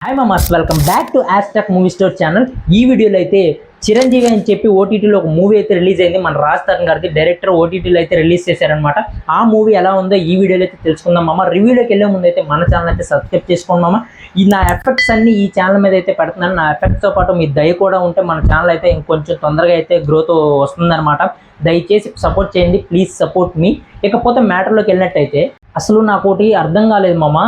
Hi మామాస్, welcome back to యాస్టాక్ movie store channel. ఈ వీడియోలో అయితే చిరంజీవి అని చెప్పి ఓటీటీలో ఒక మూవీ అయితే రిలీజ్ అయింది. మన రాజ్ తరుణ్ గారిది డైరెక్టర్ ఓటీటీలో అయితే రిలీజ్ చేశారనమాట. ఆ మూవీ ఎలా ఉందో ఈ వీడియోలో అయితే తెలుసుకుందాం మామ. రివ్యూలోకి వెళ్ళే ముందు అయితే మన ఛానల్ అయితే సబ్స్క్రైబ్ చేసుకోండి మామ. ఈ నా ఎఫెక్ట్స్ అన్ని ఈ ఛానల్ మీద అయితే పెడుతున్నాను. నా ఎఫెక్ట్స్తో పాటు మీ దయ కూడా ఉంటే మన ఛానల్ అయితే ఇంకొంచెం తొందరగా అయితే గ్రోత్ వస్తుందన్నమాట. దయచేసి సపోర్ట్ చేయండి, ప్లీజ్ సపోర్ట్ మీ. ఇకపోతే మ్యాటర్లోకి వెళ్ళినట్టయితే అసలు నాకు ఒకటి అర్థం కాలేదు మామ.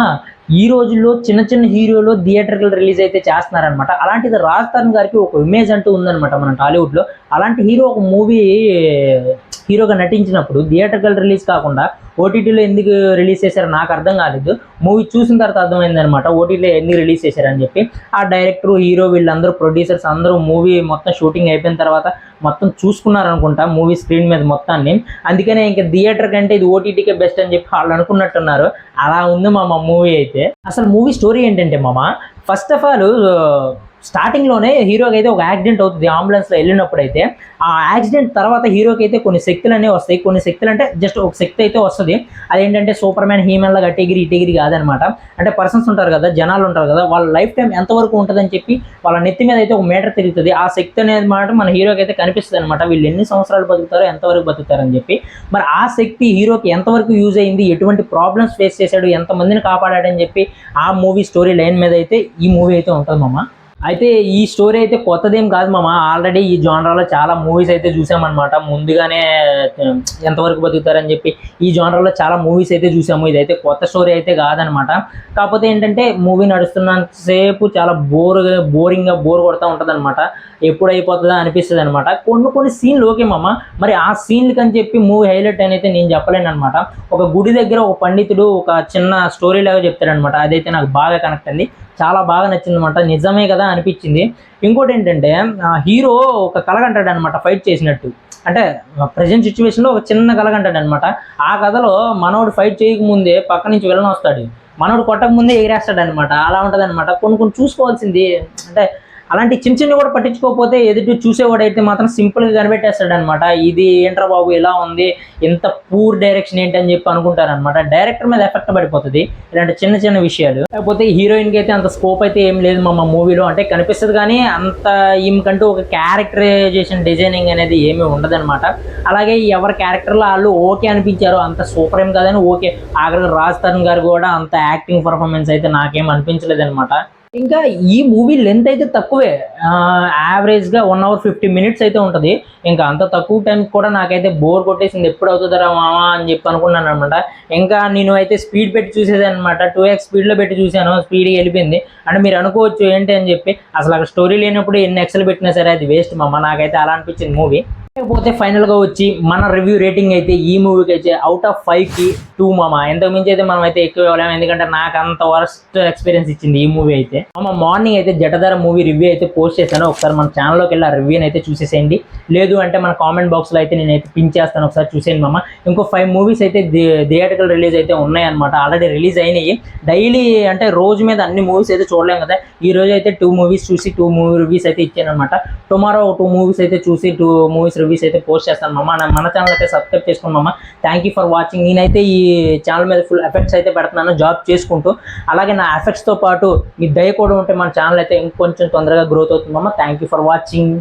ఈ రోజుల్లో చిన్న చిన్న హీరోలు థియేటర్కి రిలీజ్ అయితే చేస్తున్నారనమాట. అలాంటిది రాజ్ తరుణ్ గారికి ఒక ఇమేజ్ అంటూ ఉందన్నమాట మన టాలీవుడ్లో. అలాంటి హీరో ఒక మూవీ హీరోగా నటించినప్పుడు థియేటర్కి రిలీజ్ కాకుండా ఓటీటీలో ఎందుకు రిలీజ్ చేశారో నాకు అర్థం కాలేదు. మూవీ చూసిన తర్వాత అర్థమైందనమాట ఓటీటీలో ఎందుకు రిలీజ్ చేశారని చెప్పి. ఆ డైరెక్టర్, హీరో, వీళ్ళందరూ ప్రొడ్యూసర్స్ అందరూ మూవీ మొత్తం షూటింగ్ అయిపోయిన తర్వాత మొత్తం చూసుకున్నారనుకుంటా మూవీ స్క్రీన్ మీద మొత్తాన్ని. అందుకనే ఇంకా థియేటర్ కంటే ఇది ఓటీటీకే బెస్ట్ అని చెప్పి వాళ్ళు అనుకున్నట్టున్నారు. అలా ఉంది మామ మూవీ అయితే. అసలు మూవీ స్టోరీ ఏంటంటే మామ, ఫస్ట్ ఆఫ్ ఆల్ స్టార్టింగ్లోనే హీరోకి అయితే ఒక యాక్సిడెంట్ అవుతుంది అంబులెన్స్లో వెళ్ళినప్పుడు. అయితే ఆ యాక్సిడెంట్ తర్వాత హీరోకి అయితే కొన్ని శక్తులు అనేవి వస్తాయి. కొన్ని శక్తులు అంటే జస్ట్ ఒక శక్తి అయితే వస్తుంది. అదేంటంటే సూపర్ మ్యాన్, హీమెన్లా ఇటగిరి కాదనమాట. అంటే పర్సన్స్ ఉంటారు కదా, జనాలు ఉంటారు కదా, వాళ్ళ లైఫ్ టైం ఎంతవరకు ఉంటుందని చెప్పి వాళ్ళ నెత్తి మీద అయితే ఒక మీటర్ తిరుగుతుంది. ఆ శక్తి అనేది మాట మన హీరోకి అయితే కనిపిస్తుంది అనమాట. వీళ్ళు ఎన్ని సంవత్సరాలు బతుకుతారో, ఎంతవరకు బతుకుతారని చెప్పి. మరి ఆ శక్తి హీరోకి ఎంతవరకు యూజ్ అయింది, ఎటువంటి ప్రాబ్లమ్స్ ఫేస్ చేశాడు, ఎంతమందిని కాపాడాడని చెప్పి ఆ మూవీ స్టోరీ లైన్ మీద అయితే ఈ మూవీ అయితే ఉంటుంది మామ. అయితే ఈ స్టోరీ అయితే కొత్తదేం కాదు మామ. ఆల్రెడీ ఈ జానరాలో చాలా మూవీస్ అయితే చూసామన్నమాట. ముందుగానే ఎంతవరకు బతుకుతారని చెప్పి ఈ జానరాలో చాలా మూవీస్ అయితే చూసాము. ఇదైతే కొత్త స్టోరీ అయితే కాదనమాట. కాకపోతే ఏంటంటే మూవీ నడుస్తున్నంతసేపు చాలా బోరింగ్గా బోర్ కొడుతూ ఉంటుంది అనమాట. ఎప్పుడు అయిపోతుందా అనిపిస్తుంది అనమాట. కొన్ని సీన్లు ఓకే మామ. మరి ఆ సీన్లకి అని చెప్పి మూవీ హైలైట్ అని అయితే నేను చెప్పలేను అనమాట. ఒక గుడి దగ్గర ఒక పండితుడు ఒక చిన్న స్టోరీ లాగా చెప్తాడనమాట. అదైతే నాకు బాగా కనెక్ట్ అయింది, చాలా బాగా నచ్చింది అనమాట. నిజమే కదా అనిపించింది. ఇంకోటి ఏంటంటే హీరో ఒక కలగంటాడు అనమాట ఫైట్ చేసినట్టు. అంటే ప్రజెంట్ సిచ్యువేషన్లో ఒక చిన్న కలగంటాడు అనమాట. ఆ కథలో మనోడు ఫైట్ చేయకముందే పక్క నుంచి విలన్ వస్తాడు, మనోడు కొట్టక ముందే ఎగిరేస్తాడు అనమాట. అలా ఉంటుంది అనమాట. కొన్ని చూసుకోవాల్సింది. అంటే అలాంటి చిన్న కూడా పట్టించుకోకపోతే ఎదుటి చూసేవాడైతే మాత్రం సింపుల్గా కనిపెట్టేస్తాడు అనమాట. ఇది ఏంట్రా బాబు ఇలా ఉంది, ఇంత పూర్ డైరెక్షన్ ఏంటి అని చెప్పి అనుకుంటారనమాట. డైరెక్టర్ మీద ఎఫెక్ట్ పడిపోతుంది ఇలాంటి చిన్న విషయాలు. కాకపోతే హీరోయిన్కి అయితే అంత స్కోప్ అయితే ఏం లేదు మా మూవీలో. అంటే కనిపిస్తుంది కానీ అంత ఈమెకంటూ ఒక క్యారెక్టరైజేషన్ డిజైనింగ్ అనేది ఏమీ ఉండదన్నమాట. అలాగే ఎవరి క్యారెక్టర్లో వాళ్ళు ఓకే అనిపించారు, అంత సూపర్ ఏం కాదని ఓకే. ఆఖరికి రాజ్ తరుణ్ గారు కూడా అంత యాక్టింగ్ పర్ఫార్మెన్స్ అయితే నాకేం అనిపించలేదు అనమాట. ఇంకా ఈ మూవీ లెంత్ అయితే తక్కువే, యావరేజ్గా 1 hour 50 minutes అయితే ఉంటుంది. ఇంకా అంత తక్కువ టైం కూడా నాకైతే బోర్ కొట్టేసింది. ఎప్పుడు అవుతుందరా మామా అని చెప్పి అనుకున్నాను అనమాట. ఇంకా నేను అయితే స్పీడ్ పెట్టి చూసేది అనమాట. 2x స్పీడ్లో పెట్టి చూశాను, స్పీడ్గా వెళ్ళిపోయింది. అంటే మీరు అనుకోవచ్చు ఏంటి అని చెప్పి, అసలు అక్కడ స్టోరీ లేనప్పుడు ఎన్ని ఎక్సెల్ పెట్టినా సరే అది వేస్ట్ మామ. నాకైతే అలా అనిపించింది మూవీ. లేకపోతే ఫైనల్గా వచ్చి మన రివ్యూ రేటింగ్ అయితే ఈ మూవీకి అయితే అవుట్ ఆఫ్ 5కి 2 మామ. ఎంతకు మించి అయితే మనం అయితే ఎక్కువ ఇవ్వలేము, ఎందుకంటే నాకు అంత వర్స్ట్ ఎక్స్పీరియన్స్ ఇచ్చింది ఈ మూవీ అయితే. మామ మార్నింగ్ అయితే జటధర మూవీ రివ్యూ అయితే పోస్ట్ చేశాను. ఒకసారి మన ఛానల్లోకి వెళ్ళి ఆ రివ్యూని అయితే చూసేసేయండి. లేదు అంటే మన కామెంట్ బాక్స్లో అయితే నేనైతే పిన్ చేస్తాను, ఒకసారి చూసేయండి మామ. ఇంకో 5 మూవీస్ అయితే థియేటర్కల్ రిలీజ్ అయితే ఉన్నాయన్నమాట. ఆల్రెడీ రిలీజ్ అయినాయి. డైలీ అంటే రోజు మీద అన్ని మూవీస్ అయితే చూడలేం కదా. ఈ రోజు అయితే 2 మూవీస్ చూసి 2 మూవీ రివ్యూస్ అయితే ఇచ్చాను అనమాట. టుమారో 2 మూవీస్ అయితే చూసి 2 మూవీస్ రివ్యూస్ అయితే పోస్ట్ చేస్తాను మామ. మన ఛానల్ అయితే సబ్స్క్రైబ్ చేసుకోండి మామ. Thank you for watching. నేనైతే ఈ ఛానల్ మీద ఫుల్ ఎఫెక్ట్స్ అయితే పెడుతున్నాను జాబ్ చేసుకుంటూ. అలాగే నా ఎఫెక్ట్స్తో పాటు మీ దయ కూడా ఉంటే మన ఛానల్ అయితే ఇంకొంచెం తొందరగా గ్రోత్ అవుతుంది మామ. Thank you for watching.